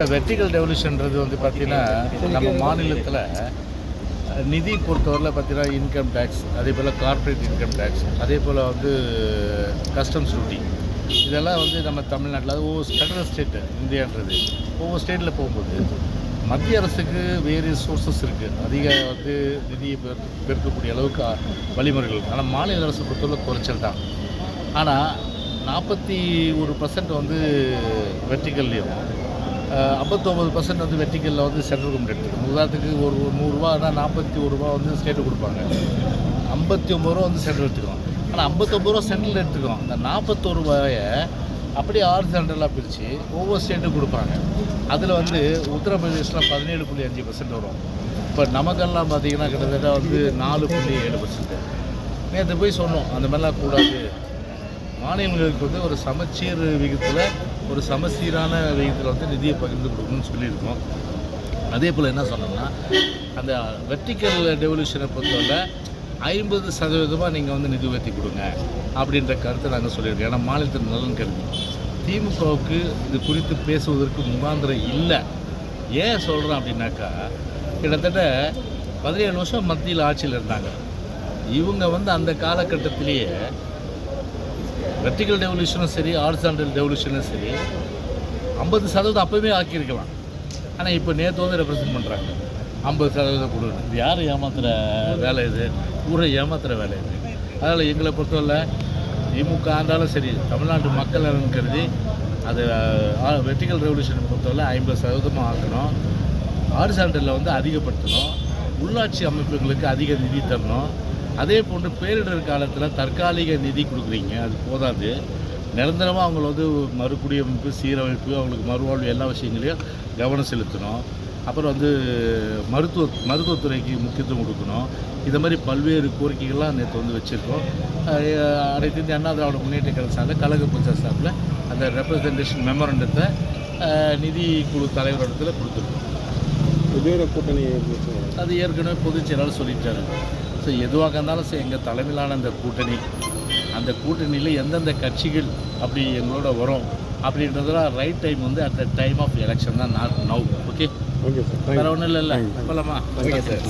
Vertical டெவல்யூஷன்றது வந்து பார்த்திங்கன்னா நம்ம மாநிலத்தில் நிதி பொறுத்தவரையில் பார்த்திங்கன்னா இன்கம் டேக்ஸ், அதே போல் கார்ப்பரேட் இன்கம் டேக்ஸ், அதே போல் வந்து கஸ்டம்ஸ் டியூட்டி, இதெல்லாம் வந்து நம்ம தமிழ்நாட்டில் அது ஒவ்வொரு ஃபெடரல் ஸ்டேட்டு இந்தியான்றது ஒவ்வொரு ஸ்டேட்டில் போகும்போது மத்திய அரசுக்கு வேறு சோர்ஸஸ் இருக்குது, அதிக வந்து நிதியை பெருக்கக்கூடிய அளவுக்கு வழிமுறைகள். ஆனால் மாநில அரசு பொறுத்தவரை குறைச்சல் தான். ஆனால் 41% வந்து வெர்டிகல்லையும் 59% வந்து வெர்டிக்கலில் வந்து சென்ட்ரல் கவர்மெண்ட் எடுத்துக்கணும். உதாரணத்துக்கு ஒரு 100 ரூபானா 41 ரூபா வந்து ஸ்டேட்டு கொடுப்பாங்க, 59 ரூபா வந்து சென்ட்ரல் எடுத்துக்கணும். ஆனால் 59 ரூபா சென்ட்ரல் எடுத்துக்கணும். அந்த 41 ரூபாயை அப்படியே 6 சென்ட்ரலாக பிரித்து ஒவ்வொரு ஸ்டேட்டுக்கு கொடுப்பாங்க. அதில் வந்து உத்தரப்பிரதேசில் 17.5% வரும். இப்போ நமக்கெல்லாம் பார்த்திங்கன்னா கிட்டத்தட்ட வந்து 4.7%. நேற்று போய் சொன்னோம் அந்த மாதிரிலாம் கூடாது, மாநிலங்களுக்கு வந்து ஒரு சமச்சீர் விகிதத்தில் ஒரு சமச்சீரான விகிதத்தில் வந்து நிதியை பகிர்ந்து கொடுக்கணும்னு சொல்லியிருக்கோம். அதே போல் என்ன சொன்னோம்னா அந்த வெர்டிக்கல் டெவல்யூஷனை பொறுத்தவரை 50% நீங்கள் வந்து நிதி உயர்த்தி கொடுங்க அப்படின்ற கருத்தை நாங்கள் சொல்லியிருக்கோம். ஏன்னா மாநிலத்தின் நலன் கருதி திமுகவுக்கு இது குறித்து பேசுவதற்கு முகாந்திரம் இல்லை. ஏன் சொல்கிறோம் அப்படின்னாக்கா, கிட்டத்தட்ட 17 வருஷம் மத்தியில் ஆட்சியில் இருந்தாங்க. இவங்க வந்து அந்த காலகட்டத்திலேயே வெர்டிகல் டெவல்யூஷனும் சரி, ஹாரிசான்டல் டெவல்யூஷனும் சரி 50% அப்போவே ஆக்கியிருக்கலாம். ஆனால் இப்போ நேற்று வந்து ரெப்ரசன்ட் பண்ணுறாங்க 50% கொடுக்கணும். இது யார் ஏமாத்துகிற வேலை? இது ஊரை ஏமாத்துகிற வேலை இது. அதனால் எங்களை பொறுத்தவரை திமுக ஆண்டாலும் சரி, தமிழ்நாட்டு மக்கள் நலன் கருதி அது வெர்டிகல் ரெவல்யூஷனை பொறுத்தவரை 50% ஆக்கணும். ஹாரிசான்டலில் வந்து அதிகப்படுத்தணும். உள்ளாட்சி அமைப்புகளுக்கு அதிக நிதி தரணும். அதே போன்று பேரிடர் காலத்தில் தற்காலிக நிதி கொடுக்குறீங்க, அது போதாது. நிரந்தரமாக அவங்கள வந்து மறுகுடியமைப்பு, சீரமைப்பு, அவங்களுக்கு மறுவாழ்வு எல்லா விஷயங்களையும் கவனம் செலுத்தணும். அப்புறம் வந்து மருத்துவத்துறைக்கு முக்கியத்துவம் கொடுக்கணும். இந்த மாதிரி பல்வேறு கோரிக்கைகள்லாம் நேற்று வந்து வச்சுருக்கோம். அனைத்து இந்திய அண்ணா திராவிட முன்னேற்ற கழக சார்பில், கழக பஞ்சாயத்து சார்பில் அந்த ரெப்ரசன்டேஷன் மெமரண்டத்தை நிதி குழு தலைவரிடத்தில் கொடுத்துருக்கோம். கூட்டணி அது ஏற்கனவே பொதுச் செயலாளர் சொல்லிட்டாரு. ஸோ எதுவாக இருந்தாலும் சரி, எங்கள் தலைமையிலான அந்த கூட்டணியில் எந்தெந்த கட்சிகள் அப்படி எங்களோட வரும் அப்படின்றதுலாம் ரைட் டைம் வந்து at the time of election தான், நாட் நவ். ஓகே, வேறு ஒன்றும் இல்லை. போகலாமா? Okay sir.